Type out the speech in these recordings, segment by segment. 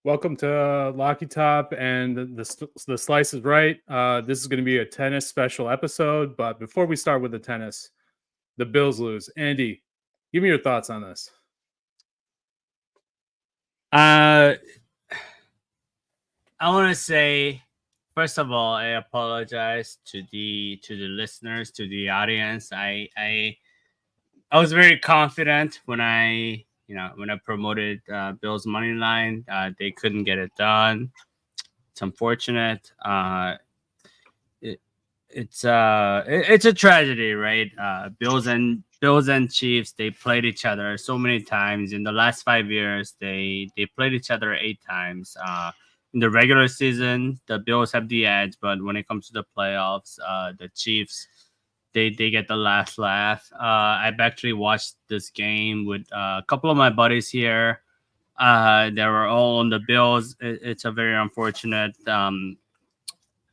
Welcome to Locky Top and the Slice is Right. This is going to be a tennis special episode, but before we start with the tennis, the Bills lose. Andy, give me your thoughts on this. I want to say, first of all, I apologize to the listeners, to the audience. I was very confident when I promoted Bill's money line. They couldn't get it done. It's unfortunate. It's a tragedy, right? Bills and Chiefs, they played each other so many times in the last 5 years. They played each other 8 times. In the regular season, the Bills have the edge, but when it comes to the playoffs, the Chiefs, they get the last laugh. I've actually watched this game with a couple of my buddies here. They were all on the Bills. It's a very unfortunate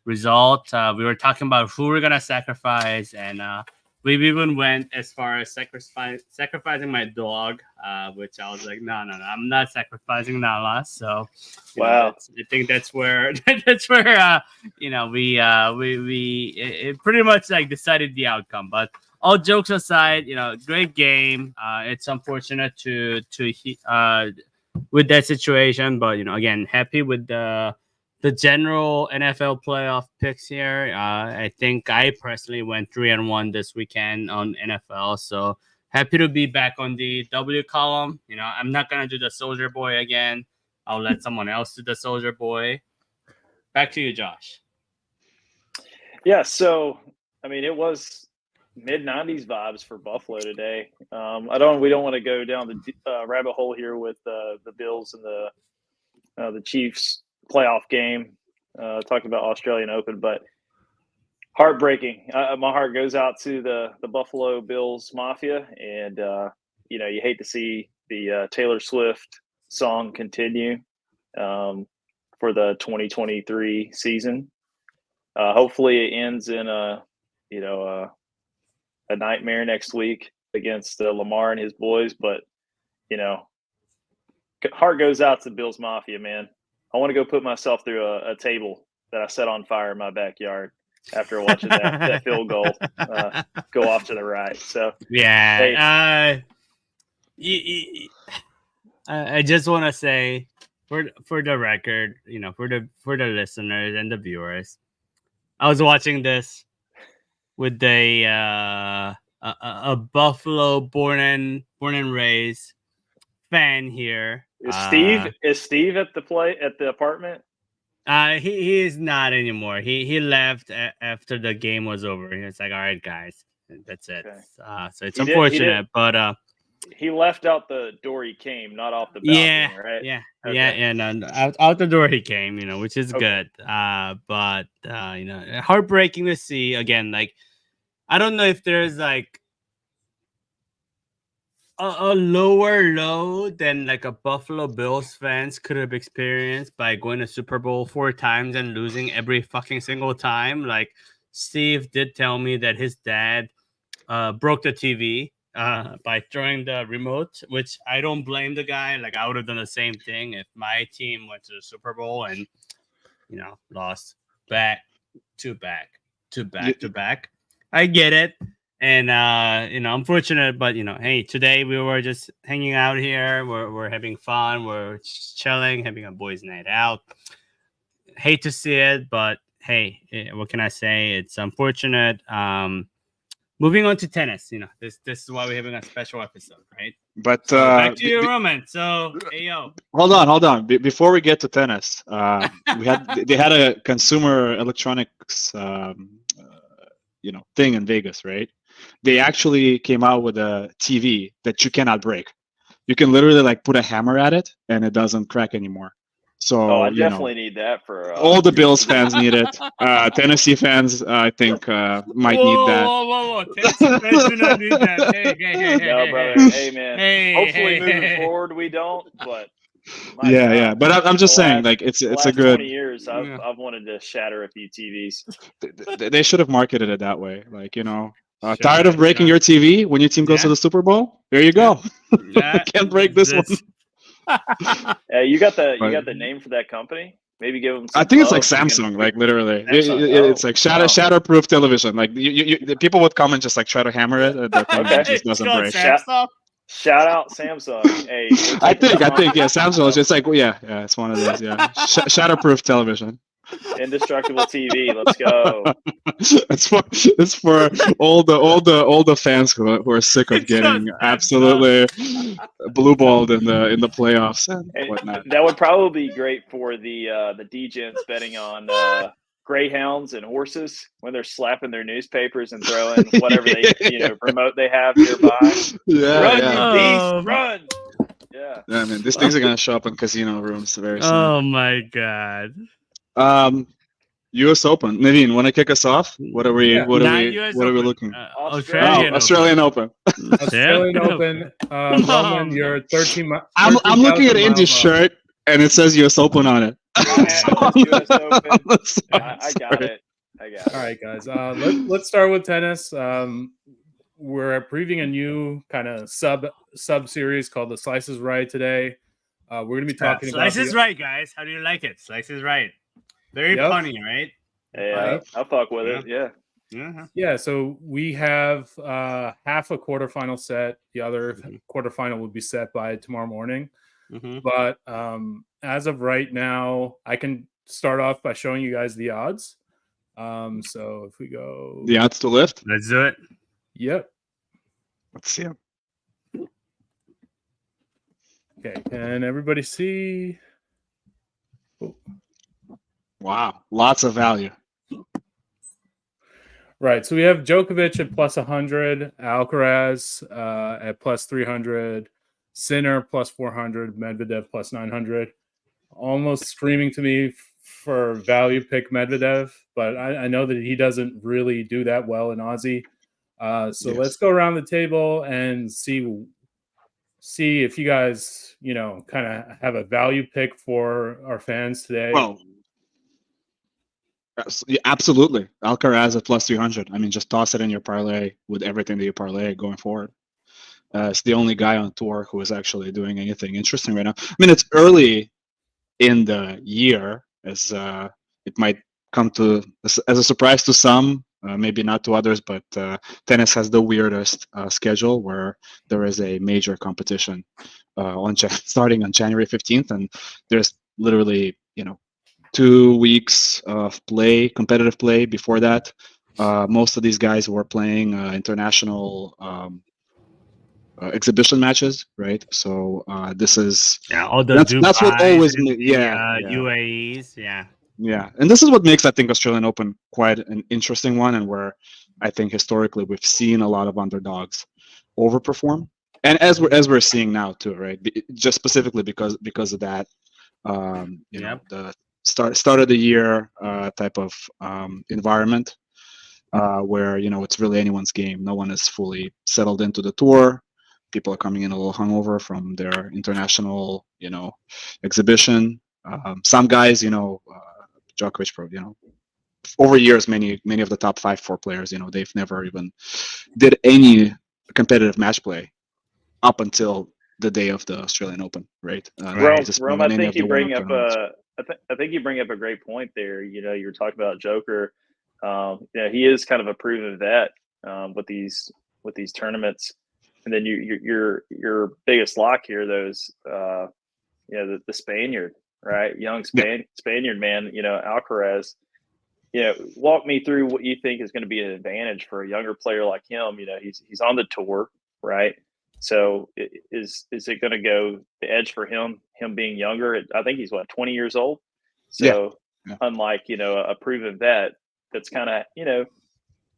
result. We were talking about who we're gonna sacrifice, and we even went as far as sacrificing my dog, which I was like, no, I'm not sacrificing Nala. So, wow, I think that's where we it pretty much like decided the outcome. But all jokes aside, great game. It's unfortunate to with that situation, but again, happy with the general NFL playoff picks here. I think I personally went 3-1 this weekend on NFL, so happy to be back on the W column. I'm not gonna do the Soldier Boy again. I'll let someone else do the Soldier Boy. Back to you, Josh. Yeah, so I mean, it was mid-90s vibes for Buffalo today. We don't want to go down the rabbit hole here with the Bills and the Chiefs playoff game, talking about Australian Open, but heartbreaking. My heart goes out to the Buffalo Bills Mafia, and you hate to see the Taylor Swift song continue for the 2023 season. Hopefully it ends in a nightmare next week against Lamar and his boys, but heart goes out to Bills Mafia, man. I want to go put myself through a table that I set on fire in my backyard after watching that field goal go off to the right. So yeah, I just want to say for the record, for the listeners and the viewers, I was watching this with a Buffalo born and raised fan here. Is Steve at the apartment? He is not anymore. He left after the game was over. It's like, all right, guys, that's it. Okay. So it's unfortunate, but he left out the door he came, not off the balcony, right? Yeah, okay. Yeah. No, out the door he came, which is good. But heartbreaking to see again. Like, I don't know if there's like a lower low than like a Buffalo Bills fans could have experienced by going to Super Bowl 4 times and losing every fucking single time. Like, Steve did tell me that his dad broke the TV by throwing the remote, which I don't blame the guy. Like, I would have done the same thing if my team went to the Super Bowl and lost back to back. I get it. And, unfortunate, but, hey, today we were just hanging out here. We're having fun. We're chilling, having a boys' night out. Hate to see it, but, hey, what can I say? It's unfortunate. Moving on to tennis, this is why we're having a special episode, right? But so back to you, Roman. So, hey, yo. Hold on. Before we get to tennis, they had a consumer electronics, thing in Vegas, right? They actually came out with a TV that you cannot break. You can literally like put a hammer at it and it doesn't crack anymore. So I definitely need that for all the Bills fans need it. Tennessee fans, I think, might need that. Whoa! Tennessee fans do not need that. Hey, no, brother. Hey, man. Hopefully, moving forward, we don't. But yeah. But I'm just saying, like, it's a good. 20 years, I've wanted to shatter a few TVs. They should have marketed it that way, like tired of breaking your TV when your team goes to the Super Bowl? There you go. Can't break this one. You got the But- name for that company? Maybe give them. Some I think it's like love so we can- Samsung, like literally. Samsung, It's like wow. shatterproof television. Like the people would come and just like try to hammer it, and the thing Okay. just doesn't Go break. Samsung. Shout out Samsung. Hey, we're I taking think, yeah, responsibility. Samsung is just like, yeah, it's one of those, yeah, shatterproof television. Indestructible TV. Let's go. It's for all the fans who are sick of It's so getting Samsung. absolutely blue balled in the playoffs and And whatnot. that would probably be great for the degens betting on greyhounds and horses when they're slapping their newspapers and throwing whatever remote they have nearby. Yeah, Run, yeah. you beast, run! Yeah. Yeah, I mean, these things are gonna show up in casino rooms very soon. Oh my god. U.S. Open. Nadine, want to kick us off? What are we? Yeah. What are Not we? US What are we Open. looking? Australian Australian Open. Australian Open. Roman, you're 13 mi- I'm looking at 13,000 Indy's miles shirt, and it says U.S. Open on it. US Open. On the side. I got it. All right, guys. Let's start with tennis. We're previewing a new kind of sub series called the Slice is Right today. We're going to be talking about Slice is right, guys. How do you like it? Slice is right. Very Yep. funny, right? Yeah, I'll fuck with it. Yeah. Uh-huh. Yeah, so we have half a quarterfinal set. The other quarterfinal will be set by tomorrow morning. Mm-hmm. But as of right now, I can start off by showing you guys the odds. So if we go, The odds to lift. Let's do it. yep. Let's see 'em. Okay, can everybody see? Oh, Wow, lots of value. right, so we have Djokovic at plus 100, Alcaraz at plus 300, Sinner plus 400, Medvedev plus 900. Almost screaming to me for value pick Medvedev, but I know that he doesn't really do that well in Aussie. So Yes. let's go around the table and see if you guys, kind of have a value pick for our fans today. Well, yeah, absolutely. Alcaraz at plus 300. I mean, just toss it in your parlay with everything that you parlay going forward. It's the only guy on tour who is actually doing anything interesting right now. I mean, it's early in the year, as it might come to as a surprise to some, maybe not to others, but tennis has the weirdest schedule where there is a major competition starting on January 15th, and there's literally 2 weeks of competitive play before that. Most of these guys were playing international exhibition matches, right? So this is all the that's what always UAEs, yeah, and this is what makes, I think, Australian Open quite an interesting one, and where I think historically we've seen a lot of underdogs overperform, and as we're seeing now too, right? Just specifically because of that, the start of the year type of environment, where it's really anyone's game. No one is fully settled into the tour. People are coming in a little hungover from their international, exhibition. Some guys, Djokovic, over years, many of the top 5-4 players, they've never even did any competitive match play up until the day of the Australian Open, right? Rome, I think you bring up I think you bring up a great point there. You were talking about Joker. He is kind of a proven vet with these tournaments. And then your biggest lock here, those the Spaniard, right? Young Spaniard man, Alcaraz. Walk me through what you think is going to be an advantage for a younger player like him. He's on the tour, right? So is it going to go the edge for him being younger? I think he's 20 years old. So unlike a proven vet that's kind of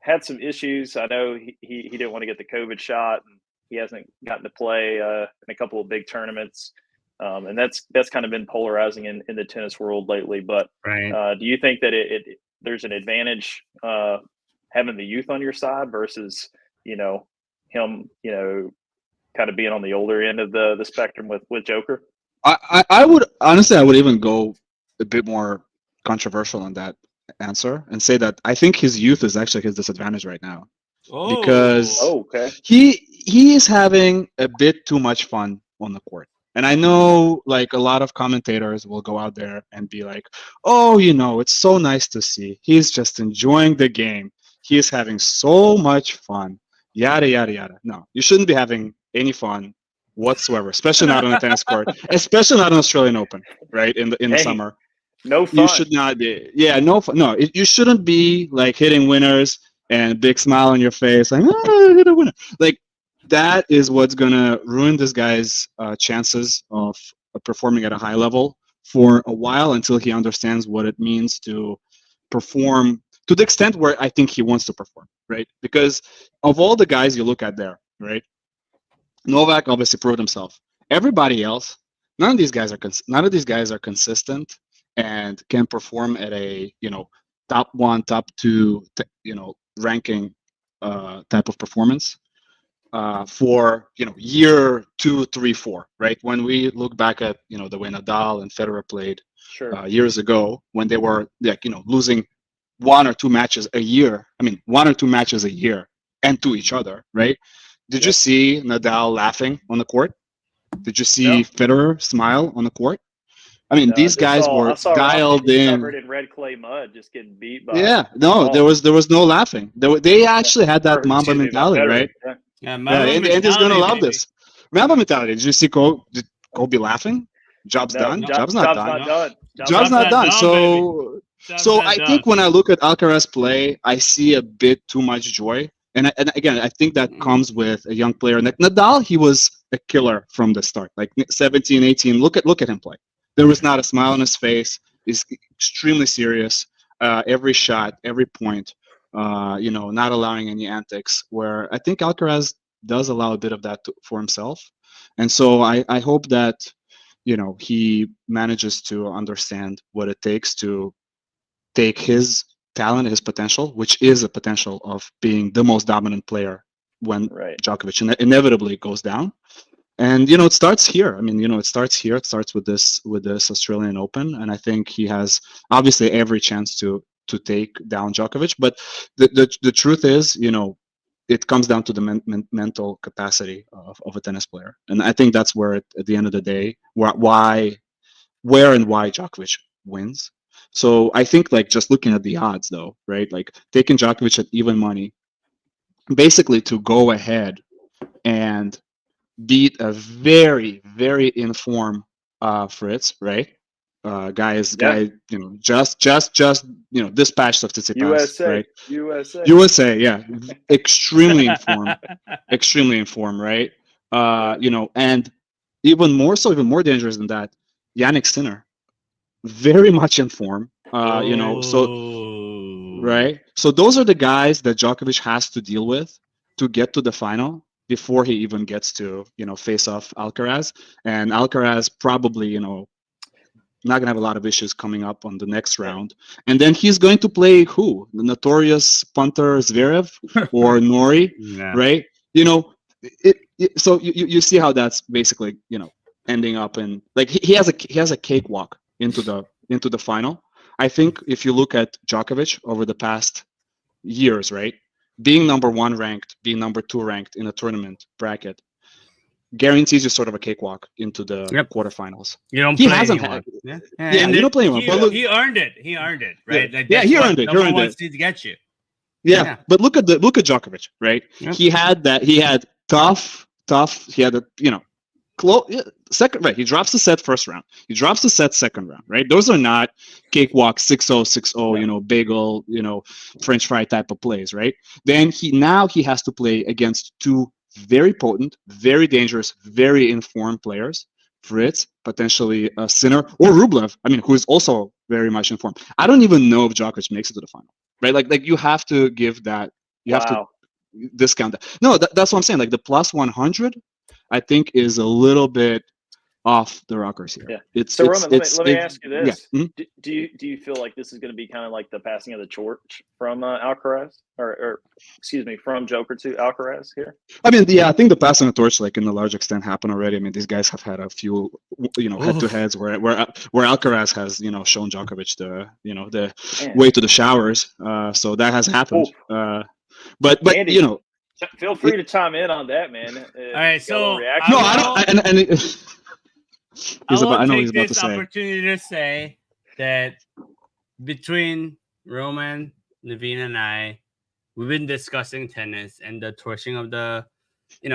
had some issues. I know he didn't want to get the COVID shot, and he hasn't gotten to play in a couple of big tournaments. And that's kind of been polarizing in the tennis world lately. But do you think that there's an advantage having the youth on your side versus him kind of being on the older end of the spectrum with Joker? I would honestly, I would even go a bit more controversial on that answer and say that I think his youth is actually his disadvantage right now, because he is having a bit too much fun on the court. And I know like a lot of commentators will go out there and be like, oh, it's so nice to see. He's just enjoying the game. He is having so much fun. Yada, yada, yada. No, you shouldn't be having any fun whatsoever, especially not on a tennis court, especially not an Australian Open, right? In the Hey, summer. No fun. You should not be. Yeah, no fun. No, you shouldn't be like hitting winners and big smile on your face, like, oh, I hit a winner. Like, that is what's gonna ruin this guy's chances of performing at a high level for a while until he understands what it means to perform to the extent where I think he wants to perform, right? Because of all the guys you look at there, right? Novak obviously proved himself. Everybody else, none of these guys are consistent and can perform at a top one, top two, ranking type of performance for year 2, 3, 4, right? When we look back at the way Nadal and Federer played years ago, when they were losing one or two matches a year. I mean, one or two matches a year, and to each other, right? Did you see Nadal laughing on the court? Did you see Federer smile on the court? I mean, these guys were dialed in. Covered in red clay mud, just getting beat by. Yeah, no, there was no laughing. They actually had that Mamba mentality, right? Yeah, Andy's gonna love this. Mamba mentality. Did you see Kobe laughing? Job's done. Job's not done. Job's not done. So I think when I look at Alcaraz play, I see a bit too much joy. And again, I think that comes with a young player. Nadal, he was a killer from the start. Like 17, 18, look at him play. There was not a smile on his face. He's extremely serious. Every shot, every point, not allowing any antics. Where I think Alcaraz does allow a bit of that for himself. And so I hope that, he manages to understand what it takes to take his talent, his potential, which is a potential of being the most dominant player when Djokovic inevitably goes down. And it starts here. I mean, it starts here. It starts with this Australian Open, and I think he has obviously every chance to take down Djokovic. But the truth is, it comes down to the mental capacity of a tennis player, and I think that's where at the end of the day, where and why Djokovic wins. So I think like just looking at the odds though, right? Like taking Djokovic at even money, basically to go ahead and beat a very, very informed Fritz, right? Guy, just dispatched of Tsitsipas, right? USA, yeah, extremely informed, right? And even more dangerous than that, Yannick Sinner, very much in form, so right. So those are the guys that Djokovic has to deal with to get to the final before he even gets to face off Alcaraz. And Alcaraz probably not gonna have a lot of issues coming up on the next round. And then he's going to play who? The notorious punter Zverev or Nori, right? So you see how that's basically ending up in like he has a cakewalk into the final. I think if you look at Djokovic over the past years, right, being number 1 ranked, being number 2 ranked in a tournament bracket guarantees you sort of a cakewalk into the quarterfinals. You don't play anyone. You don't play anyone. But look, he earned it. He earned it, right? He earned it. No one wants to get you. Yeah, but look at Djokovic, right? Yep. He had tough. He had second, right? He drops the set first round. He drops the set second round, right? Those are not cakewalk 6-0, 6-0, bagel, French fry type of plays, right? Then he has to play against 2 very potent, very dangerous, very informed players. Fritz, potentially Sinner, or Rublev. I mean, who is also very much informed. I don't even know if Djokovic makes it to the final, right? Like you have to give that. You have to discount that. No, that's what I'm saying. Like the plus 100. I think is a little bit off the rockers here. Yeah. Roman, let me ask you this: do you feel like this is going to be kind of like the passing of the torch from Alcaraz, or excuse me, from Joker to Alcaraz here? I mean, I think the passing of the torch, like in a large extent, happened already. I mean, these guys have had a few, head-to-heads where Alcaraz has, shown Djokovic the way to the showers. So that has happened. But Andy, feel free to chime in on that, man. All right, so no, I don't. I will I know take he's about to this say. opportunity to say that between Roman, Naveen, and I, we've been discussing tennis and the torching of the,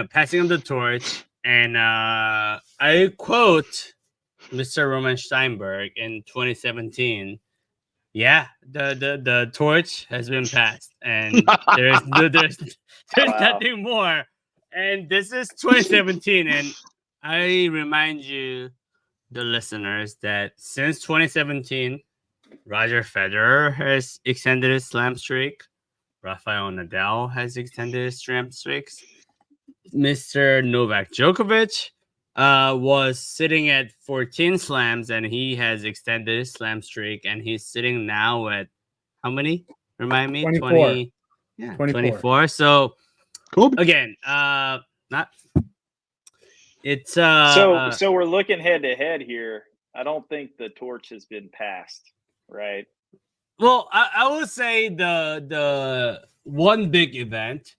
passing of the torch. And I quote Mr. Roman Steinberg in 2017. Yeah, the torch has been passed, and there's Wow. nothing more. And this is 2017, and I remind you, the listeners, that since 2017, Roger Federer has extended his slam streak. Rafael Nadal has extended his slam streaks. Mr. Novak Djokovic was sitting at 14 slams, and he has extended his slam streak, and he's sitting now at how many? Remind me, 24. 20. Yeah, 24. 24. So Kobe. again, not it's So we're looking head to head here. I don't think the torch has been passed, right? well, I would say the one big event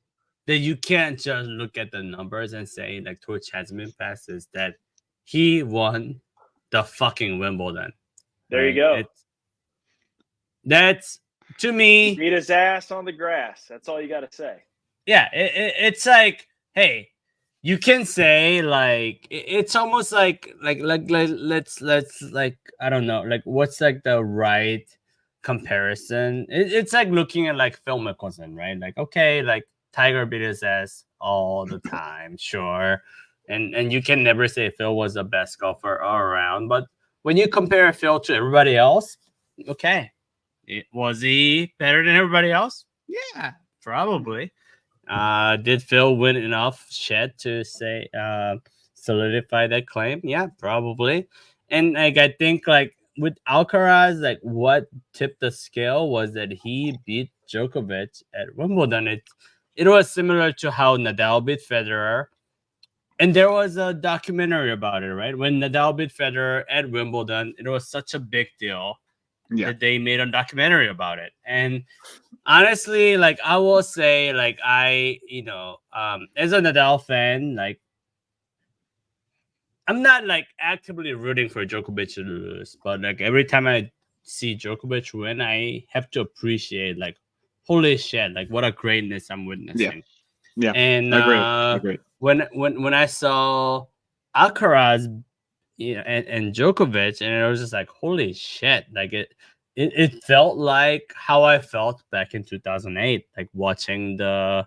that you can't just look at the numbers and say like torch hasn't been passed is that he won the fucking Wimbledon. There you right? go. That's to me. Beat his ass on the grass. That's all you got to say. Yeah, it's like, hey, you can say like it's almost like let's like, I don't know, like what's like the right comparison. It's like looking at like Phil Mickelson, right? Like, okay, like Tiger beat his ass all the time, sure, and you can never say Phil was the best golfer all around, but when you compare Phil to everybody else, okay, was he better than everybody else? Yeah, probably. Did Phil win enough shit to say solidify that claim? Yeah, probably. And like I think like with Alcaraz, like what tipped the scale was that he beat Djokovic at Wimbledon. It was similar to how Nadal beat Federer. And there was a documentary about it, right? When Nadal beat Federer at Wimbledon, it was such a big deal that they made a documentary about it. And honestly, like I will say, like I, as a Nadal fan, like I'm not like actively rooting for Djokovic to lose, but like every time I see Djokovic win, I have to appreciate like, holy shit, like what a greatness I'm witnessing. Yeah, And agree. When I saw Alcaraz, and Djokovic, and it was just like, holy shit, like it felt like how I felt back in 2008, like watching the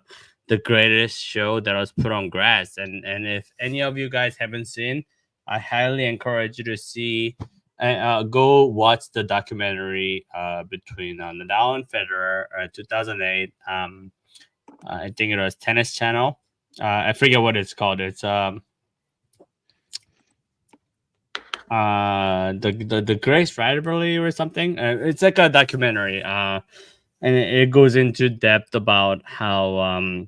greatest show that was put on grass. And if any of you guys haven't seen, I highly encourage you to see and go watch the documentary between Nadal and Federer, 2008. I think it was Tennis Channel. I forget what it's called. It's the Grace Rivalry or something. It's like a documentary. And it goes into depth about how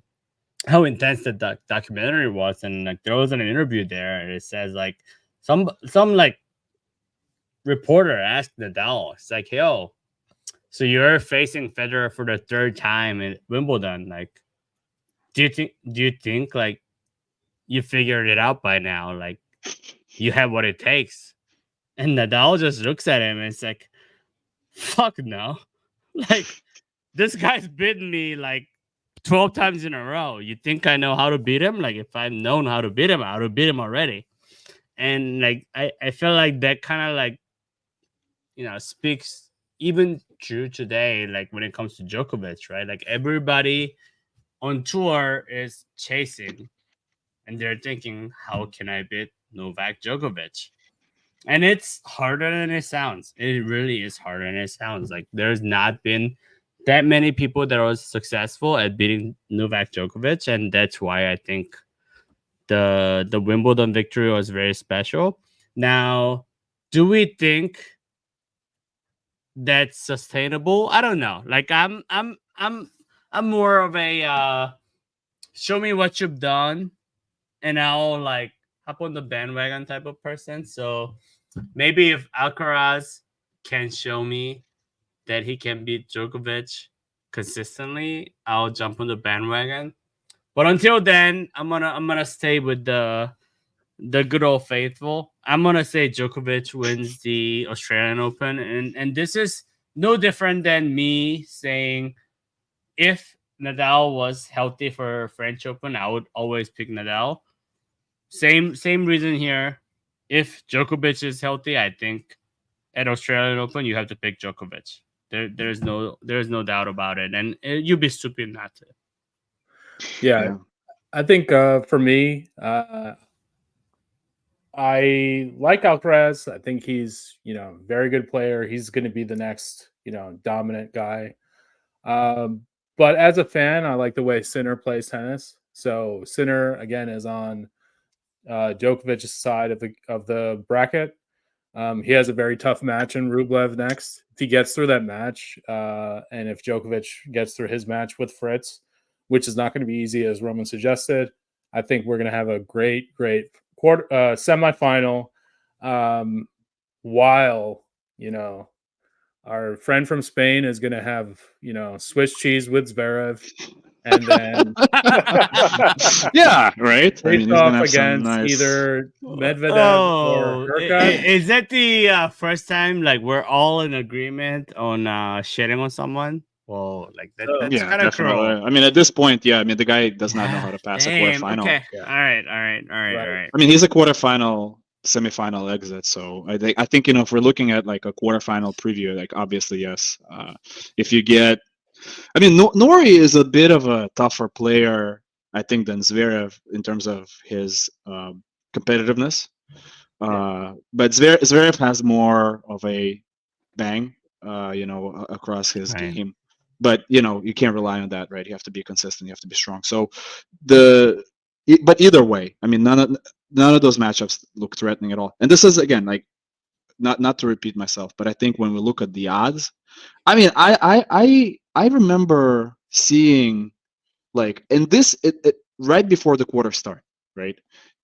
intense the documentary was. And like there was an interview there, and it says like some like reporter asked Nadal, it's like, yo, so you're facing Federer for the third time in Wimbledon. Like, do you think like you figured it out by now? Like, you have what it takes? And Nadal just looks at him and it's like, fuck no. Like, this guy's beaten me like 12 times in a row. You think I know how to beat him? Like, if I've known how to beat him, I would have beat him already. And like, I feel like that kind of like, speaks even true today, like when it comes to Djokovic, right? Like, everybody on tour is chasing and they're thinking, how can I beat Novak Djokovic? And it's harder than it sounds. It really is harder than it sounds. Like, there's not been that many people that are successful at beating Novak Djokovic, and that's why I think the Wimbledon victory was very special. Now, do we think that's sustainable? I don't know. Like, I'm more of a show me what you've done, and I'll like hop on the bandwagon type of person. So maybe if Alcaraz can show me that he can beat Djokovic consistently, I'll jump on the bandwagon. But until then, I'm gonna stay with the the good old faithful, I'm gonna say Djokovic wins the Australian Open, and this is no different than me saying if Nadal was healthy for French Open, I would always pick Nadal. Same reason here. If Djokovic is healthy, I think at Australian Open you have to pick Djokovic. There's no doubt about it, and you'd be stupid not to. Yeah. I think for me, I like Alcaraz. I think he's, very good player. He's going to be the next, dominant guy. But as a fan, I like the way Sinner plays tennis. So Sinner again is on Djokovic's side of the bracket. He has a very tough match in Rublev next. If he gets through that match, and if Djokovic gets through his match with Fritz, which is not going to be easy, as Roman suggested, I think we're going to have a great semifinal. While our friend from Spain is going to have Swiss cheese with Zverev, and then Yeah, right. I mean, face he's gonna off have some against nice. either Medvedev or Hurkacz. Is that the first time like we're all in agreement on shitting on someone? Well, like that's Yeah, kind of definitely. cruel. I mean, at this point, yeah. I mean, the guy does not know how to pass a Damn. quarterfinal. Okay. Yeah. All right. Right. I mean, he's a quarterfinal, semifinal exit. So I think if we're looking at like a quarterfinal preview, like obviously yes. If you get, I mean, Nori is a bit of a tougher player, I think, than Zverev in terms of his competitiveness. But Zverev has more of a bang, across his Right. game. But you can't rely on that, right? You have to be consistent. You have to be strong. So but either way, I mean, none of those matchups look threatening at all. And this is again like not to repeat myself, but I think when we look at the odds, I mean, I remember seeing like in this right before the quarter start, right?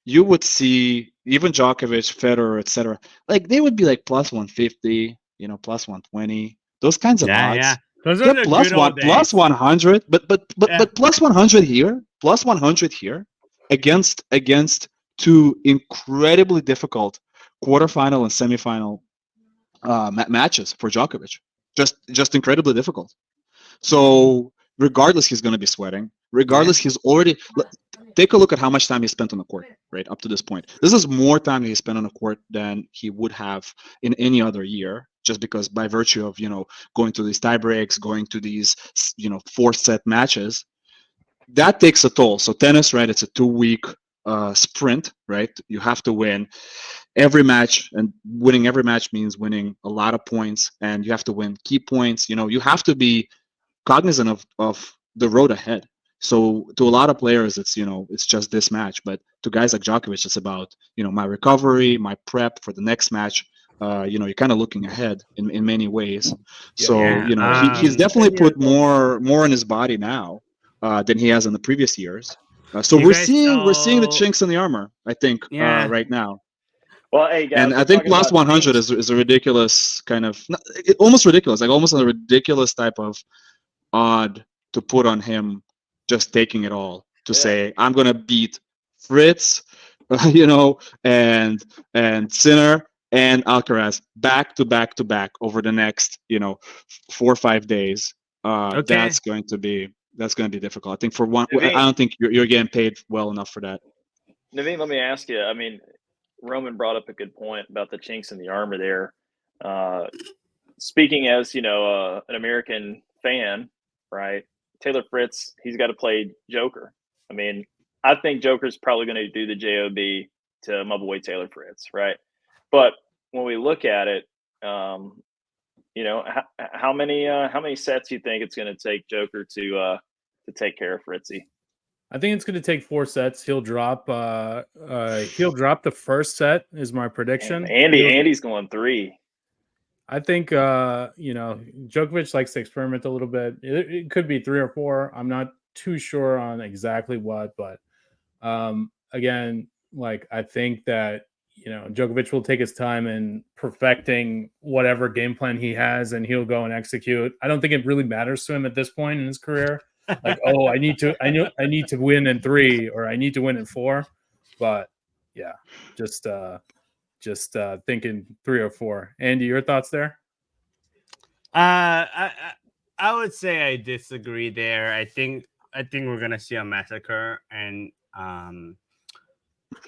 You would see even Djokovic, Federer, etc. Like they would be like plus 150, plus 120, those kinds of odds. Yeah. Those are Yeah, the plus good old plus days. 100, but Yeah. plus 100 here, plus 100 here against two incredibly difficult quarterfinal and semifinal matches for Djokovic. Just incredibly difficult. So regardless, he's going to be sweating. Regardless, he's already. Take a look at how much time he spent on the court, right up to this point. This is more time he spent on the court than he would have in any other year, just because by virtue of going to these tie breaks, going to these 4-set matches, that takes a toll. So tennis, right? It's a 2-week sprint, right? You have to win every match, and winning every match means winning a lot of points, and you have to win key points. You have to be cognizant of the road ahead. So to a lot of players, it's just this match, but to guys like Djokovic, it's about my recovery, my prep for the next match. You're kind of looking ahead in many ways. So he's definitely put more in his body now than he has in the previous years. So we're seeing the chinks in the armor, I think, right now. Well, hey guys, and I think plus 100 is a ridiculous kind of, almost ridiculous, like almost a ridiculous type of odd to put on him, just taking it all to say I'm gonna beat Fritz, and Sinner and Alcaraz back to back over the next 4 or 5 days. That's going to be difficult. I think for one, Naveen, I don't think you're getting paid well enough for that. Naveen, let me ask you. I mean, Roman brought up a good point about the chinks in the armor there. Speaking as an American fan, right? Taylor Fritz, he's got to play Joker. I mean, I think Joker's probably going to do the job to my boy Taylor Fritz, right? But when we look at it, how many sets do you think it's going to take Joker to take care of Fritzy? I think it's going to take 4 sets. He'll drop the first set is my prediction. Damn, Andy's going 3. I think Djokovic likes to experiment a little bit. It could be 3 or 4. I'm not too sure on exactly what, but again, like I think that Djokovic will take his time in perfecting whatever game plan he has, and he'll go and execute. I don't think it really matters to him at this point in his career. Like, I need to win in 3 or I need to win in 4, but yeah, just thinking 3 or 4. Andy, your thoughts there? I would say I disagree there. I think we're gonna see a massacre, and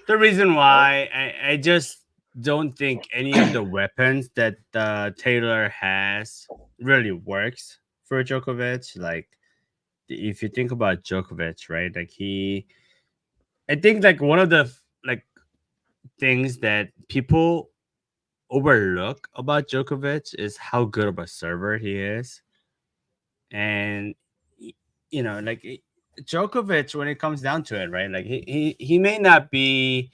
the reason why I just don't think any of the weapons that Taylor has really works for Djokovic. Like, if you think about Djokovic, right? Like I think like one of the like things that people overlook about Djokovic is how good of a server he is. And like Djokovic, when it comes down to it, right? Like he may not be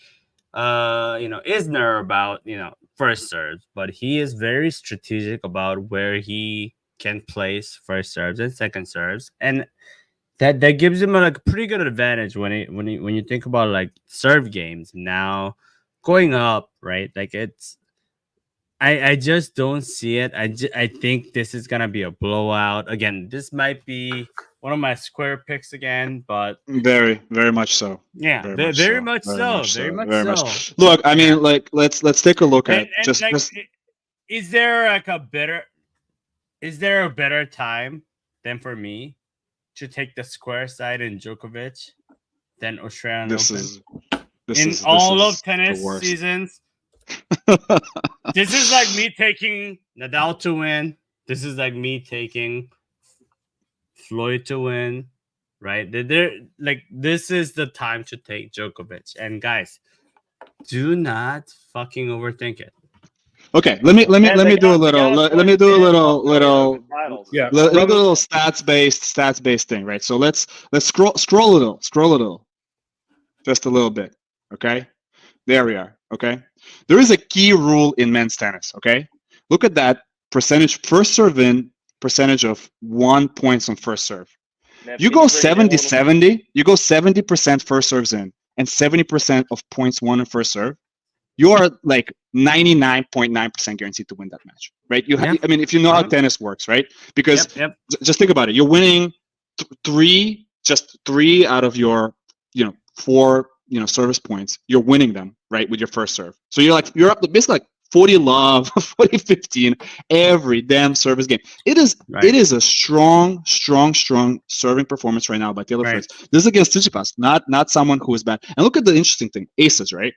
Isner about first serves, but he is very strategic about where he can place first serves and second serves, and that gives him a like pretty good advantage when you think about like serve games now going up, right? Like I just don't see it. I think this is gonna be a blowout again. This might be one of my square picks again, but Very, very much so. yeah, Very very, much very so. much Very so, much very so. much Very so. much. Look, I mean, like let's take a look at And just like, just is there a better time than for me to take the square side in Djokovic than Australian this Open is in this all is of the tennis worst. seasons? This is like me taking Nadal to win. This is like me taking Floyd to win, right? They're like, this is the time to take Djokovic. And guys, do not fucking overthink it. Okay, let me And they do a got little to let me do a little Yeah, let me do a from little stats based thing, right? So let's scroll a little, just a little bit. Okay, there we are. Okay, there is a key rule in men's tennis. Okay, look at that percentage first serve in percentage of 1 points on first serve. You go 70-70, you go 70% first serves in and 70% of points won in first serve. You are like 99.9% guaranteed to win that match, right? I mean, if you know how tennis works, right? Because just think about it. You're winning just three out of your, 4, service points. You're winning them, right, with your first serve. So you're up to basically like 40 love, 40 15 every damn service game. It is a strong serving performance right now by Taylor Fritz. This is against Tsitsipas, not someone who is bad. And look at the interesting thing, aces, right?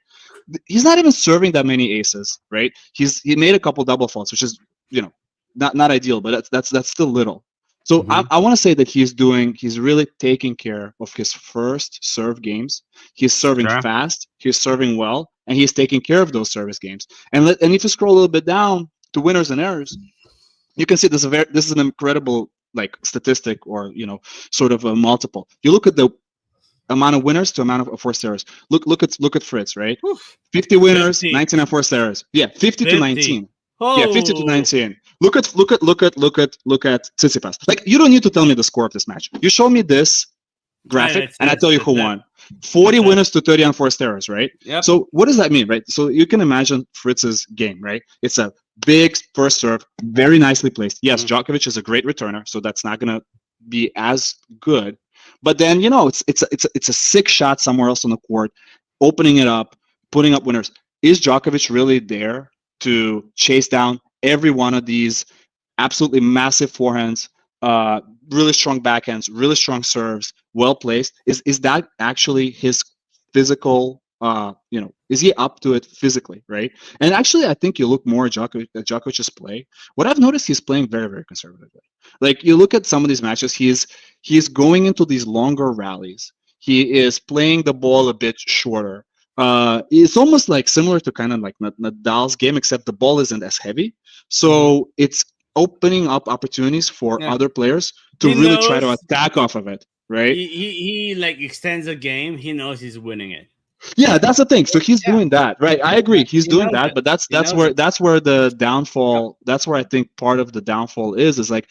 He's not even serving that many aces, right? He made a couple double faults, which is not ideal, but that's still little. So I want to say that he's really taking care of his first serve games. He's serving fast, he's serving well, and he's taking care of those service games. And if you scroll a little bit down to winners and errors, you can see this is an incredible like statistic or sort of a multiple. You look at the amount of winners to amount of forced errors. Look at Fritz, right? 50 winners, 50. 19 unforced errors. Yeah, 50 to 19. Oh. Yeah, 50 to 19. Look at Tsitsipas. Like, you don't need to tell me the score of this match. You show me this graphic, and I tell you who won. 40 winners to 30 unforced errors, right? Yep. So what does that mean, right? So you can imagine Fritz's game, right? It's a big first serve, very nicely placed. Yes, Djokovic is a great returner, so that's not gonna be as good. But then it's a sick shot somewhere else on the court, opening it up, putting up winners. Is Djokovic really there to chase down every one of these absolutely massive forehands, really strong backhands, really strong serves, well placed? Is that actually his physical? Is he up to it physically, right? And actually, I think you look more at Djokovic's play. What I've noticed, he's playing very, very conservatively. Like, you look at some of these matches, he's going into these longer rallies. He is playing the ball a bit shorter. It's almost like similar to kind of like Nadal's game, except the ball isn't as heavy. So it's opening up opportunities for other players to really try to attack off of it, right? He like extends a game. He knows he's winning it. Yeah, that's the thing. So he's doing that, right? I agree. He's doing that, but that's where the downfall. That's where I think part of the downfall is like,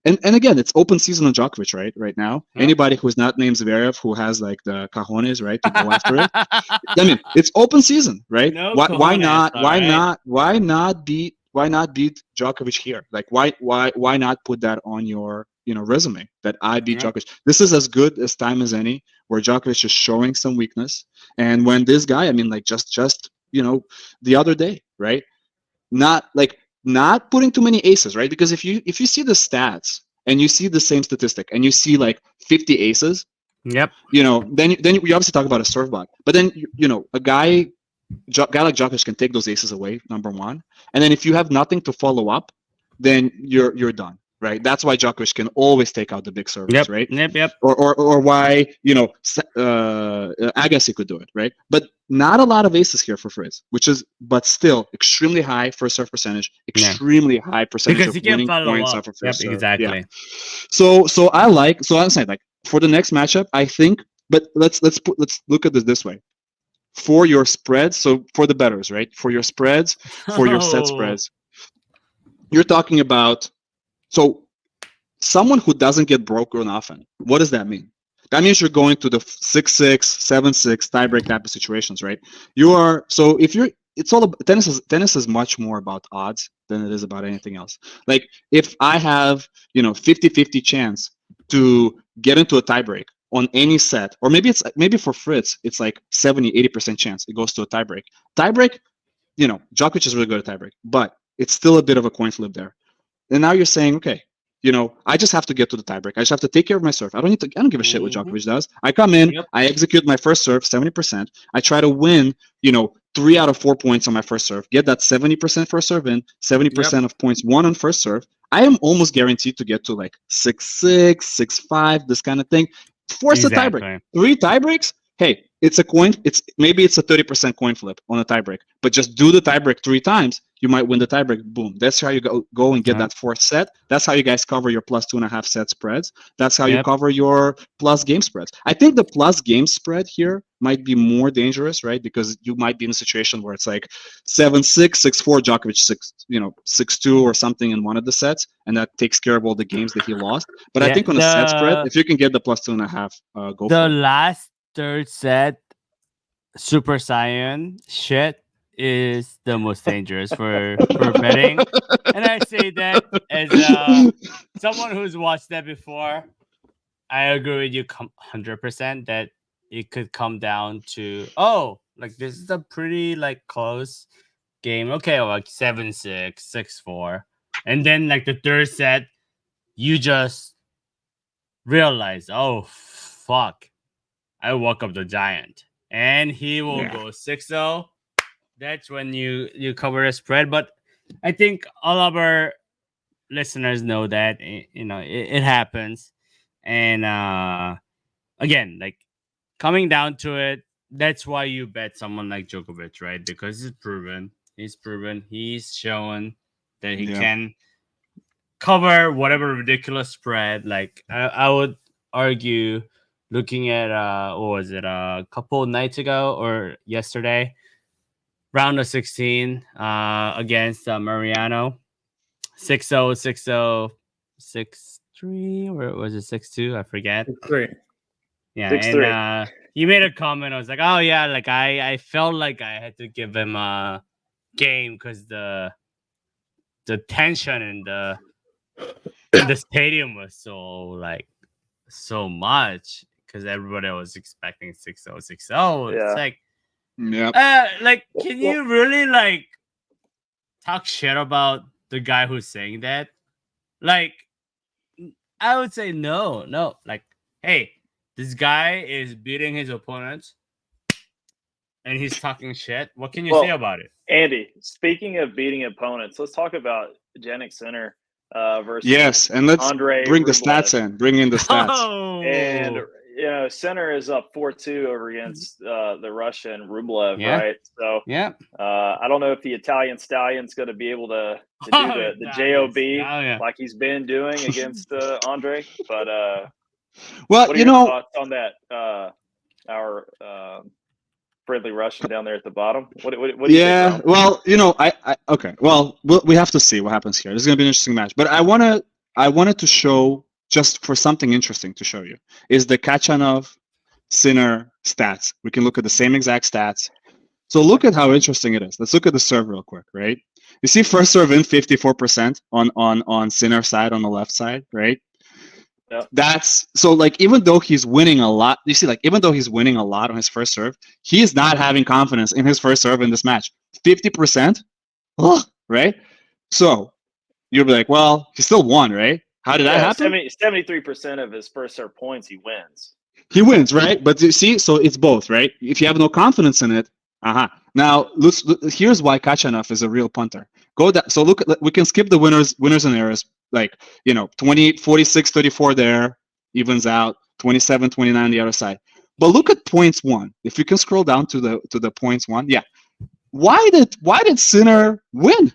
and again, it's open season on Djokovic, right? Right now, anybody who's not named Zverev who has like the cojones, right, to go after it. I mean, it's open season, right? No why not? cojones, Why not beat Djokovic here? Like, why not put that on your resume that I beat Djokovic. This is as good as time as any, where Djokovic is showing some weakness. And when this guy, I mean, like just the other day, right? Not putting too many aces, right? Because if you see the stats and you see the same statistic and you see like 50 aces, Yep. Then we obviously talk about a serve bot. But then a guy like Djokovic can take those aces away, number one. And then if you have nothing to follow up, then you're done, right? That's why Djokovic can always take out the big servers, right? Yep. Or why Agassi could do it, right? But not a lot of aces here for Fritz, but still extremely high first serve percentage, extremely high percentage because of he winning can points follow off up. of first serve. Exactly. Yeah. So I'm saying, like, for the next matchup, I think. But let's look at this way. For your spreads, so for the bettors, right? For your spreads, for your set spreads, you're talking about someone who doesn't get broken often. What does that mean? That means you're going to the 6-6, 7-6 tiebreak type of situations, right? It's all about tennis. Tennis is much more about odds than it is about anything else. Like, if I have 50-50 chance to get into a tiebreak on any set, or maybe for Fritz it's like 70-80% chance it goes to a tiebreak. Djokovic is really good at tiebreak, but it's still a bit of a coin flip there. And now you're saying, okay, I just have to get to the tiebreak. I just have to take care of my serve. I don't give a shit what Djokovic does. I come in, I execute my first serve 70%. I try to win 3 out of 4 points on my first serve, get that 70% first serve in, 70% of points won on first serve. I am almost guaranteed to get to like 6-6, 6-5, this kind of thing. Force a tiebreak. 3 tiebreaks. Hey, it's a coin. Maybe it's a 30% coin flip on a tiebreak, but just do the tiebreak 3 times. You might win the tiebreak. Boom. That's how you go and get that 4th set. That's how you guys cover your plus 2.5 set spreads. That's how you cover your plus game spreads. I think the plus game spread here might be more dangerous, right? Because you might be in a situation where it's like 7-6, 6-4, Djokovic 6-2 or something in one of the sets, and that takes care of all the games that he lost. But I think on a set spread, if you can get the plus 2.5, go for it. The last third set Super Saiyan shit is the most dangerous for betting. And I say that as someone who's watched that before. I agree with you 100% that it could come down to, this is a pretty like close game. Okay, like 7-6, 6-4. And then like the third set, you just realize, oh fuck, I woke up the giant. And he will go 6-0. That's when you cover a spread. But I think all of our listeners know that it happens. And again, like, coming down to it, that's why you bet someone like Djokovic, right? Because he's proven. He's shown that he can cover whatever ridiculous spread. Like, I would argue, looking at what was it, a couple nights ago or yesterday, round of 16 against Mariano, 6-0, 6-0, 6-3, or was it 6-2? I forget. 6-3. Yeah, 6-3. and you made a comment. I was like, oh yeah, like I felt like I had to give him a game because the tension in the stadium was so much, because everybody was expecting 6-0, 6-0. It's like, can you really like talk shit about the guy who's saying that? Like, I would say no. Like, hey, this guy is beating his opponents and he's talking shit. What can you say about it? Andy, speaking of beating opponents, let's talk about Jannik Sinner versus and let's Andre bring Rublev. the stats in. Bring in the stats. And Sinner is up 4-2 over against the Russian Rublev, right? So I don't know if the Italian Stallion's going to be able to do the JOB like he's been doing against Andre. But what are your thoughts on that? Our friendly Russian down there at the bottom. What do you think, Ron? Well, okay. Well, we have to see what happens here. This is going to be an interesting match. But I wanted to show, just for something interesting to show you, is the Kachanov Sinner stats. We can look at the same exact stats. So look at how interesting it is. Let's look at the serve real quick, right? You see first serve in 54% on Sinner side on the left side, right? Yep. That's so like even though he's winning a lot, you see, like even though he's winning a lot on his first serve, he is not having confidence in his first serve in this match. 50%, right? So you'll be like, well, he still won, right? How did that happen? 73% of his first serve points, he wins. He wins, right? But you see, so it's both, right? If you have no confidence in it, Now here's why Kachanov is a real punter. So look, we can skip the winners and errors, like 20, 46, 34 there, evens out, 27, 29 on the other side. But look at points one. If you can scroll down to the points one, yeah. Why did Sinner win?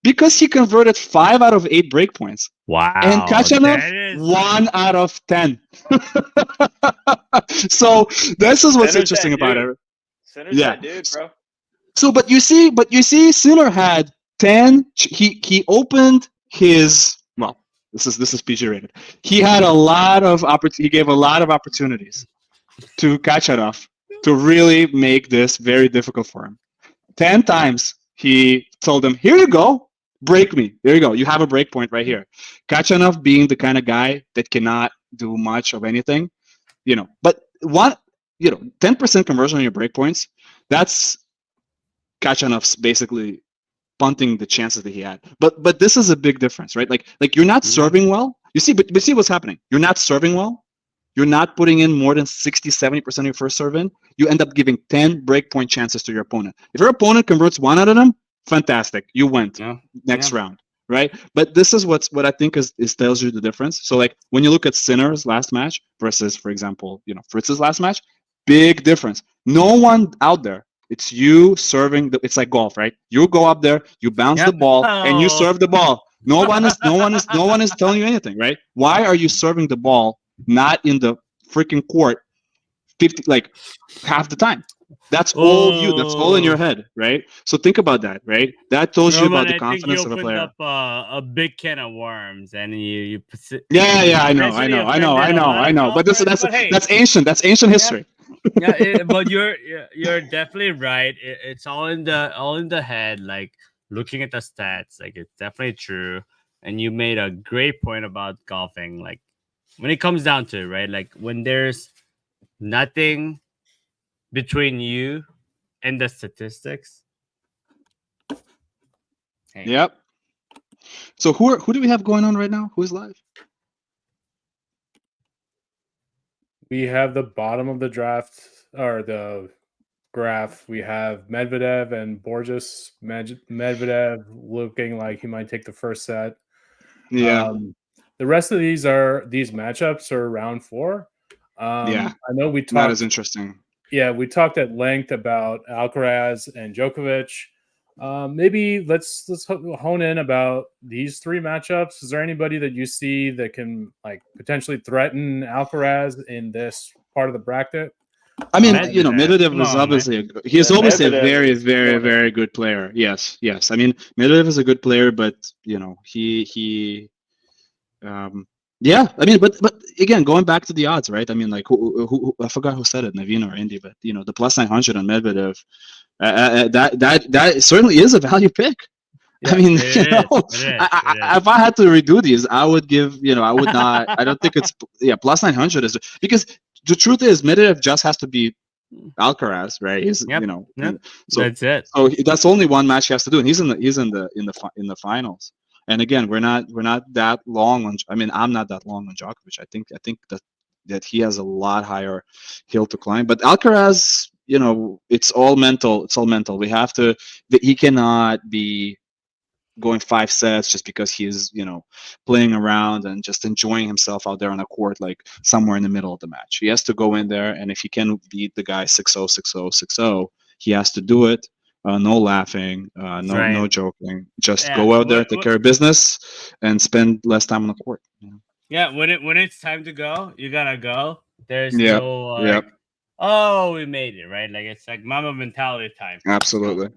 Because he converted 5 out of 8 break points. Wow. And Kachanov 1 out of 10. So this is what's interesting about it. Sinner's that dude, bro. So, but you see, Sinner had 10. He opened his. Well, this is PG rated. He had a lot of He gave a lot of opportunities to Kachanov to really make this very difficult for him. 10 times he told him, "Here you go. Break me. There you go. You have a break point right here." Kachanov being the kind of guy that cannot do much of anything, But 10% conversion on your break points, that's Kachanov's basically punting the chances that he had. But this is a big difference, right? Like you're not serving well. You see, but see what's happening. You're not serving well. You're not putting in more than 60, 70% of your first serve in. You end up giving 10 breakpoint chances to your opponent. If your opponent converts 1 out of them, fantastic. You went next round, right? But this is what I think is tells you the difference. So like when you look at Sinner's last match versus, for example, Fritz's last match, big difference. No one out there. It's you serving. It's like golf, right? You go up there, you bounce the ball, and you serve the ball. No one is telling you anything, right? Why are you serving the ball not in the freaking court 50 like half the time? That's all you. That's all in your head, right? So think about that, right? That tells you about the confidence of a player. Up a big can of worms, and you. Yeah, I know. But that's ancient. That's ancient history. But you're definitely right. It's all in the head. Like looking at the stats, like it's definitely true. And you made a great point about golfing. Like when it comes down to it, right? Like when there's nothing between you and the statistics. Hey. Yep. So who do we have going on right now? Who is live? We have the bottom of the draft or the graph. We have Medvedev and Borges. Medvedev looking like he might take the first set. Yeah. The rest of these matchups are round 4. I know we talked. That is interesting. Yeah, we talked at length about Alcaraz and Djokovic. Maybe let's hone in about these 3 matchups. Is there anybody that you see that can like potentially threaten Alcaraz in this part of the bracket? I mean, Medvedev is obviously he's obviously a very, very, very good player. Yes. I mean, Medvedev is a good player, but I mean, but again, going back to the odds, right? I mean, like who I forgot who said it, Naveen or Indy, but the plus 900 on Medvedev, that certainly is a value pick. Yeah, I mean, if I had to redo these, I would give, I would not. I don't think it's plus 900 is because the truth is Medvedev just has to be Alcaraz, right? He's so that's it. So that's only one match he has to do, and he's in the finals. And again, we're not that long on. I mean, I'm not that long on Djokovic. I think that he has a lot higher hill to climb. But Alcaraz, it's all mental. It's all mental. We have to. He cannot be going 5 sets just because he's playing around and just enjoying himself out there on the court, like somewhere in the middle of the match. He has to go in there, and if he can beat the guy 6-0, 6-0, 6-0, he has to do it. No laughing, no joking. Just go out there, take care of business, and spend less time on the court. Yeah, when it's time to go, you gotta go. There's no oh, we made it, right? Like it's like mama mentality time. Absolutely.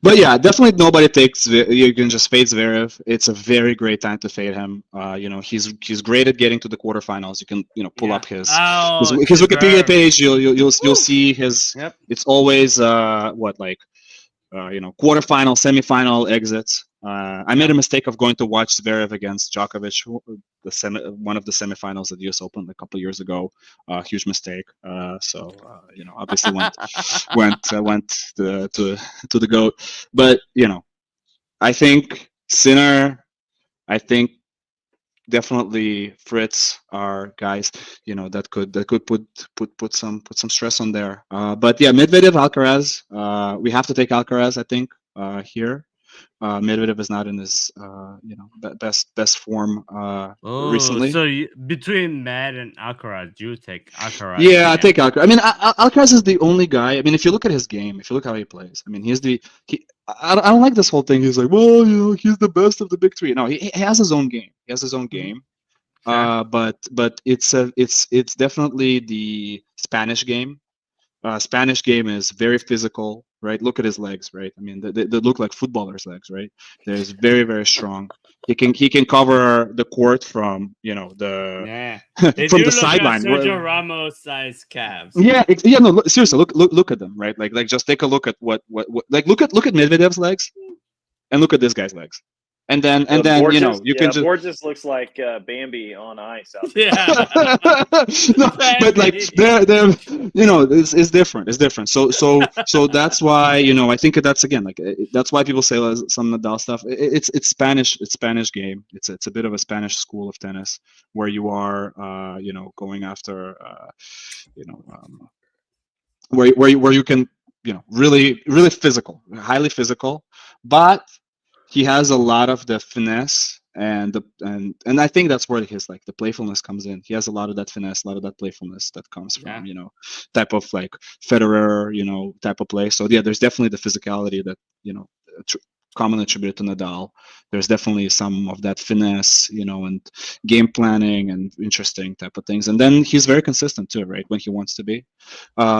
But yeah, definitely nobody takes. You can just fade Zverev. It's a very great time to fade him. He's great at getting to the quarterfinals. You can pull up his Wikipedia page. You'll see his. Yep. It's always quarterfinal, semifinal exits. I made a mistake of going to watch Zverev against Djokovic, one of the semifinals at the U.S. Open a couple of years ago. Huge mistake. Obviously went to the GOAT. But I think Sinner, I think definitely Fritz are guys that could put some stress on there. But yeah, Medvedev, Alcaraz. We have to take Alcaraz, I think, here. Medvedev is not in his best form recently. So between Matt and Alcaraz, you take Alcaraz. Yeah, I take Alcaraz. I mean, Alcaraz is the only guy. I mean, if you look at his game, if you look how he plays, I mean, I don't like this whole thing. He's like, well, he's the best of the big three. No, he has his own game. He has his own game. Sure. But it's definitely the Spanish game. Spanish game is very physical, right? Look at his legs, right? I mean, they look like footballers' legs, right? They're very, very strong. He can cover the court from Yeah. They from do the look sideline. like Sergio Ramos size calves. Yeah, no, seriously, look at them, right? Like just take a look at what like look at Medvedev's legs and look at this guy's legs. And then Borges, you can just Borges looks like Bambi on ice out there. Yeah. no, but like they're it's different. It's different. So that's why I think that's again like that's why people say some Nadal stuff. It's Spanish. It's Spanish game. It's a bit of a Spanish school of tennis where you are going after where you can really really physical, highly physical, but he has a lot of the finesse and I think that's where his like the playfulness comes in. He has a lot of that finesse, a lot of that playfulness that comes from type of like Federer type of play. So yeah, there's definitely the physicality that commonly attributed to Nadal. There's definitely some of that finesse, and game planning and interesting type of things. And then he's very consistent too, right? When he wants to be.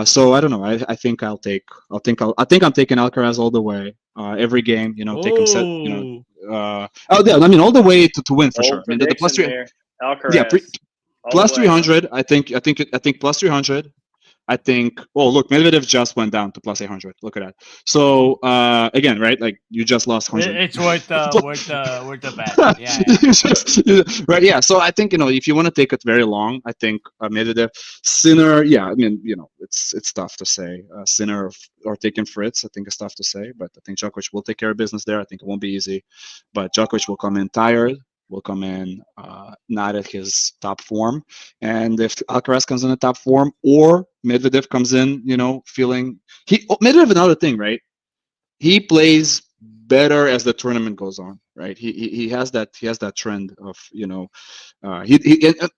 So I don't know. I think I'm taking Alcaraz all the way. Every game, take him set. I mean, all the way to win for sure. I mean, the plus 300. Alcaraz. Yeah, plus 300. I think plus 300. I think. Oh, look, Medvedev just went down to plus 800. Look at that. So again, right? Like you just lost 100. It's worth the bet. Yeah. Right. Yeah. So I think if you want to take it very long, I think Medvedev, Sinner. Yeah. I mean, it's tough to say Sinner or taking Fritz. I think it's tough to say, but I think Djokovic will take care of business there. I think it won't be easy, but Djokovic will come in tired. Will come in not at his top form, and if Alcaraz comes in at top form, or Medvedev comes in, feeling Medvedev another thing, right? He plays better as the tournament goes on, right? He has that trend of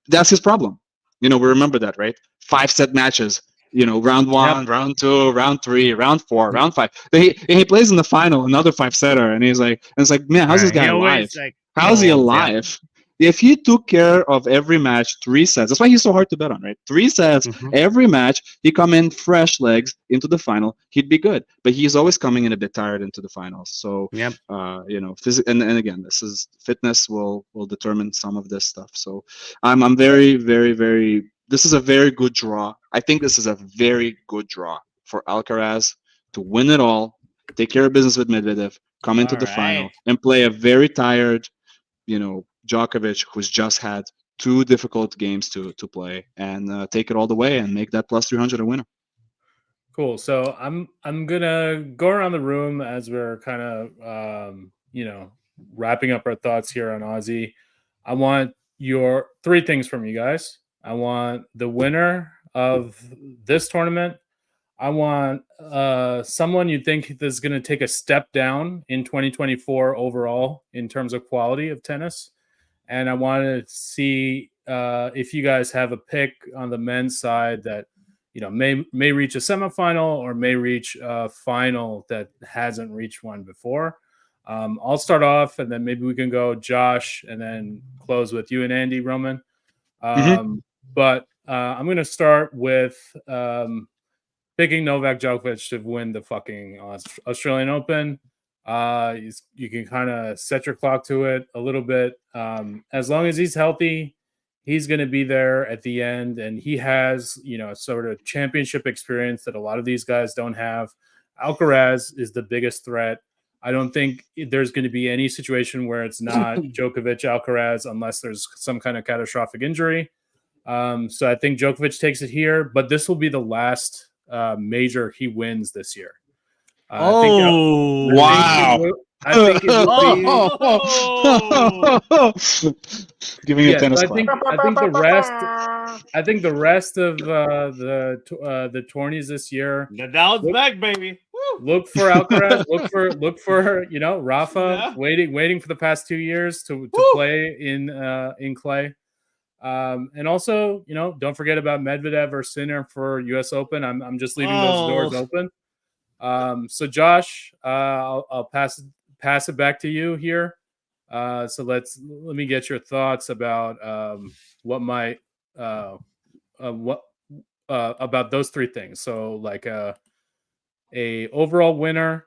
that's his problem. We remember that, right? 5-set matches. Round 1, round 2, round 3, round 4, round 5. Then he plays in the final, another 5-setter, and it's like, man, how's this guy alive? How's he alive? If he took care of every match, 3 sets, that's why he's so hard to bet on, right? 3 sets, every match, he come in fresh legs into the final, he'd be good. But he's always coming in a bit tired into the finals. So, and again, this is fitness will determine some of this stuff. So I'm very, very, very, this is a very good draw. I think this is a very good draw for Alcaraz to win it all, take care of business with Medvedev, come into the final, and play a very tired, Djokovic, who's just had 2 difficult games to play, and take it all the way and make that plus 300 a winner. Cool. So I'm gonna go around the room as we're kind of wrapping up our thoughts here on Aussie. I want your 3 things from you guys. I want the winner of this tournament. I want someone you think is going to take a step down in 2024 overall in terms of quality of tennis. And I want to see if you guys have a pick on the men's side that may reach a semifinal or may reach a final that hasn't reached one before. I'll start off, and then maybe we can go Josh, and then close with you and Andy, Roman. But I'm going to start with picking Novak Djokovic to win the fucking Australian Open. You can kind of set your clock to it a little bit. As long as he's healthy, he's going to be there at the end, and he has, sort of championship experience that a lot of these guys don't have. Alcaraz is the biggest threat. I don't think there's going to be any situation where it's not Djokovic Alcaraz unless there's some kind of catastrophic injury. So I think Djokovic takes it here, but this will be the last major he wins this year. Wow. I think it will be. Giving you a tennis I clap. think the rest of the tourneys this year. Nadal's back, baby. Look for Alcaraz. look for Rafa Yeah. waiting for the past 2 years to play in clay. And also, don't forget about Medvedev or Sinner for U.S. Open. I'm just leaving those doors open. So Josh, I'll pass it back to you here. So let me get your thoughts about what might about those three things. So like a overall winner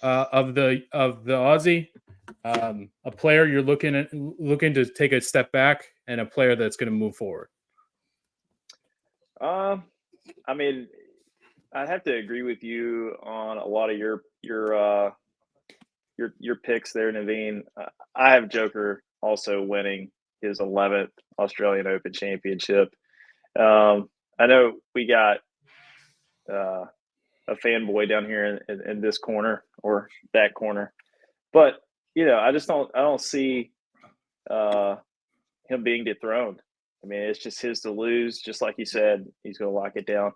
of the Aussie, a player you're looking to take a step back, and a player that's going to move forward. I mean, I have to agree with you on a lot of your picks there, Naveen. I have Joker also winning his 11th Australian Open championship. I know we got a fanboy down here in this corner or that corner, but I don't see him being dethroned. I mean, it's just his to lose. Just like you said, he's going to lock it down.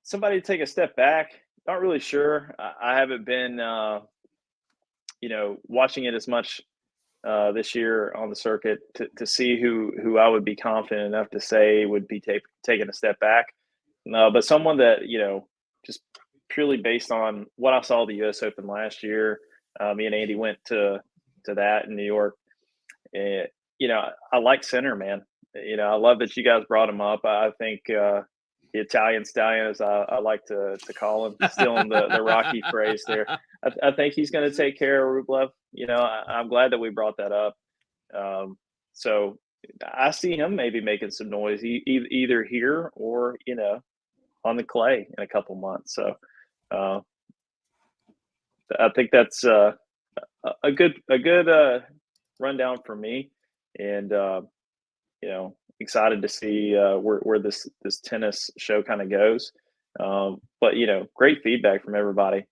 Somebody take a step back. Not really sure. I haven't been, watching it as much this year on the circuit to see who I would be confident enough to say would be taking a step back. But someone that, just purely based on what I saw the U.S. Open last year, me and Andy went to that in New York. And, I like Sinner, man. I love that you guys brought him up. I think the Italian stallion, as I like to call him, stealing the Rocky phrase there. I think he's going to take care of Rublev. I'm glad that we brought that up. So I see him maybe making some noise either here or, on the clay in a couple months. So I think that's a good rundown for me. And, excited to see where this tennis show kind of goes. But great feedback from everybody,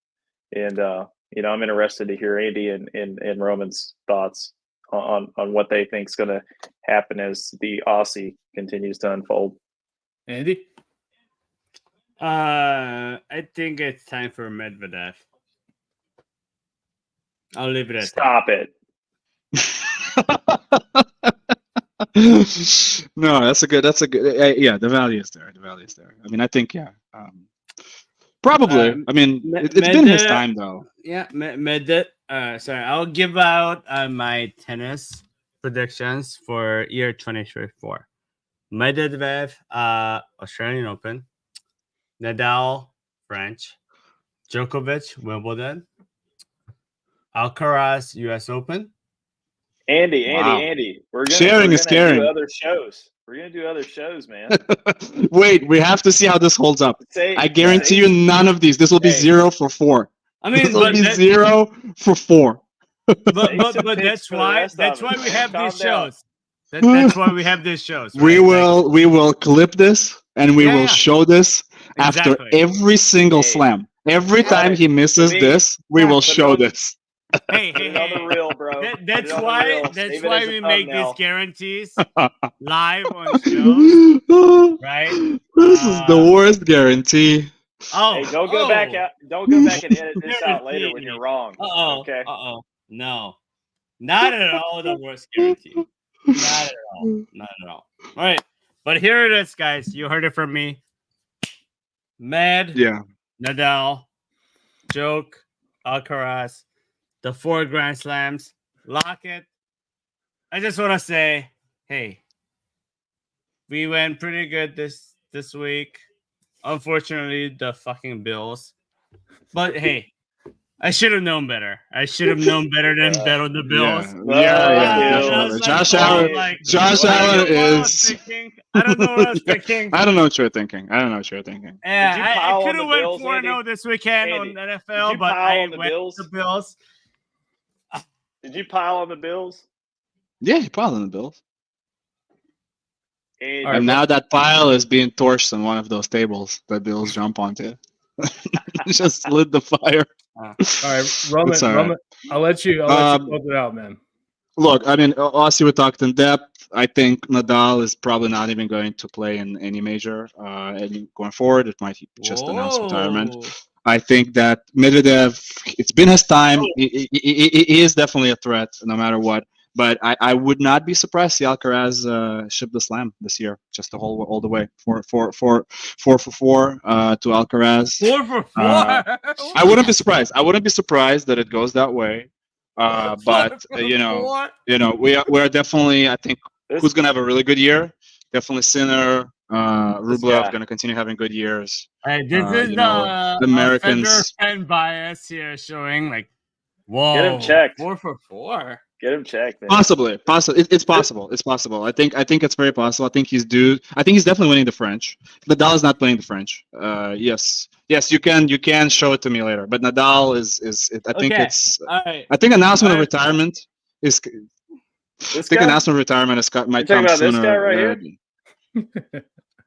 and I'm interested to hear Andy and Roman's thoughts on what they think is going to happen as the Aussie continues to unfold. Andy, I think it's time for Medvedev. I'll leave it at Stop it. No, that's a good. Yeah, the value is there. I mean, I think probably. I mean, it's been his time though. Yeah, Medvedev. Sorry, I'll give out my tennis predictions for year 2024. Medvedev, Australian Open. Nadal, French. Djokovic, Wimbledon. Alcaraz, U.S. Open. Andy, we're gonna do other shows. We're gonna do other shows, man. Wait, we have to see how this holds up. I guarantee you, none of these. This will be 0 for 4. I mean, this will be 0 for 4. But that's why we have these shows. That's why we have these shows. Right? We will clip this and we will show this after every single slam. Every time he misses this, we will show this. Hey, on the reel, bro. That's why we make these guarantees live on shows, right? This is the worst guarantee. Hey, don't go back and edit this out later when you're wrong. Okay. No, not at all the worst guarantee. Not at all. All right, but here it is, guys. You heard it from me. Nadal, Djok, Alcaraz. The 4 Grand Slams, lock it. I just want to say, hey, we went pretty good this week. Unfortunately, the fucking Bills. But hey, I should have known better. I should have known better than bet on the Bills. Yeah, Bills. definitely. Josh What are Allen you- is. I don't know what I was thinking. I don't know what you're thinking. I don't know what you're thinking. Yeah, Did you I pile could on have the went Bills, 4-0 Andy? this weekend Andy, on did NFL, you but pile I on the went Bills? the Bills. Did you pile on the Bills? Yeah, he piled on the Bills. And All right, And now that pile is being torched on one of those tables that Bills jump onto. Just lit the fire. all right, Roman. It's all right. Roman, I'll let you close it out, man. Look, I mean, Aussie, we talked in depth. I think Nadal is probably not even going to play in any major going forward. It might just announce retirement. I think that Medvedev, it's been his time. He is definitely a threat, no matter what. But I would not be surprised to see Alcaraz ship the slam this year, just all the way. 4 for 4 to Alcaraz. 4 for 4. I wouldn't be surprised. I wouldn't be surprised that it goes that way. But we are definitely. I think who's gonna have a really good year? Definitely Sinner. Rublev gonna continue having good years. Hey, this is the Americans. Federer fan bias here showing like, whoa, Get him checked. 4 for 4. Get him checked, man. Possibly. It's possible. It's possible. I think it's very possible. I think he's due. I think he's definitely winning the French. Nadal is not playing the French. Yes, you can show it to me later. But Nadal is. I think it's. All right. I think announcement of retirement is. Announcement of retirement might come sooner. This guy right here?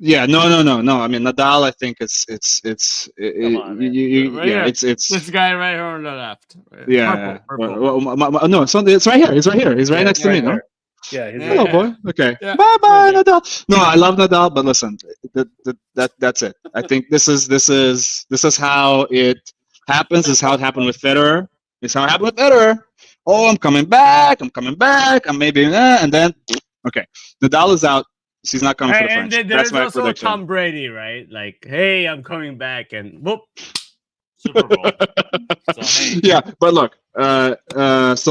Yeah, no. I mean, Nadal. I think it's. Come on, man. It's this guy right here on the left. Yeah. Purple. No, it's right here. He's right here. He's right next to me. No. Yeah. Hello, boy. Okay. Yeah. Bye, Nadal. No, I love Nadal, but listen, that's it. I think this is how it happens. This is how it happened with Federer. This is how it happened with Federer. Oh, I'm coming back. I'm maybe, and then, okay, Nadal is out. So he's not coming for the French. And That's my also prediction. Tom Brady, right? Like, hey, I'm coming back, and whoop, Super Bowl. So, hey. Yeah, but look, so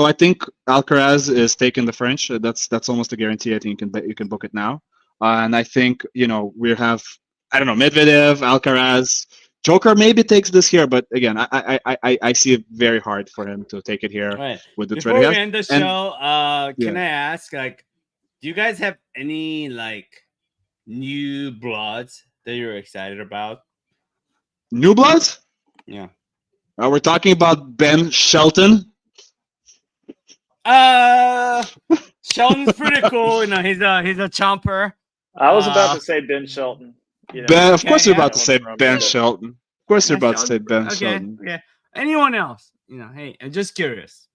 I think Alcaraz is taking the French. That's almost a guarantee. I think you can book it now. And I think we have Medvedev, Alcaraz, Joker maybe takes this here, but again, I see it very hard for him to take it here Right. with the Before threat. we end the show, can I ask, like, do you guys have any like new bloods that you're excited about? New bloods? Yeah. We're talking about Ben Shelton. Shelton's pretty cool. He's a chomper. I was about to say Ben Shelton. Ben, of course, you're about to say from Ben Shelton. Shelton. Of course, you're about to say Shelton. Ben Okay. Shelton. Yeah. Anyone else? Hey, I'm just curious.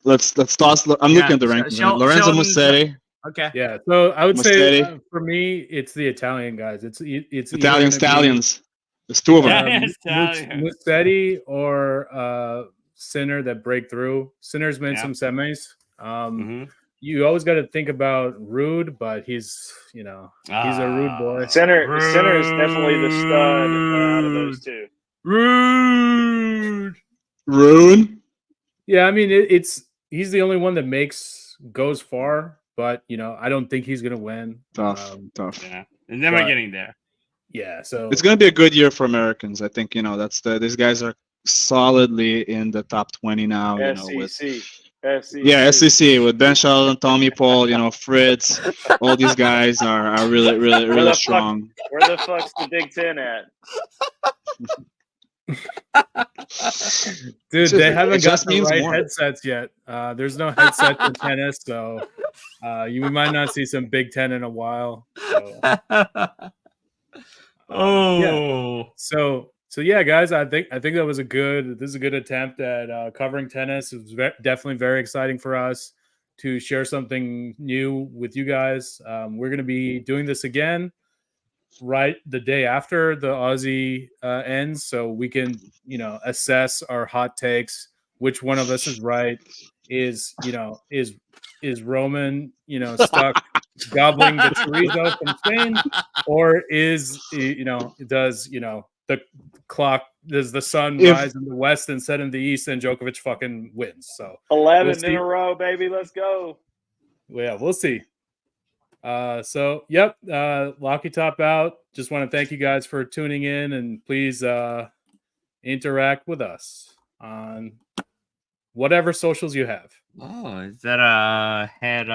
Let's toss. I'm looking at the rankings. Lorenzo Musetti. Okay. Yeah. So I would Musetti. say for me, it's the Italian guys. It's Italian stallions. There's two of them. Musetti or Sinner that break through. Sinner's made some semis. You always got to think about Rude, but he's he's a rude boy. Sinner is definitely the stud out of those two. Rude. Yeah, I mean he's the only one that goes far, but I don't think he's gonna win. Tough. Yeah, and then we're getting there. Yeah, so it's gonna be a good year for Americans. I think these guys are solidly in the top 20 now. SEC. SEC with Ben Shelton, Tommy Paul, Fritz. All these guys are really strong. Where the fuck's the Big Ten at? Dude, they haven't got the right headsets yet. There's no headset in tennis, so you might not see some Big Ten in a while. So yeah, guys, I think that was a good attempt at covering tennis. It was definitely very exciting for us to share something new with you guys. We're going to be doing this again right the day after the Aussie ends, so we can assess our hot takes. Which one of us is right? Is Roman stuck gobbling the chorizo from Spain, or does the sun rise in the west and set in the east and Djokovic fucking wins? So 11 in a row, baby. Let's go. Yeah, we'll see. Locky Top out. Just want to thank you guys for tuning in, and please interact with us. on whatever socials you have. Oh, is that a head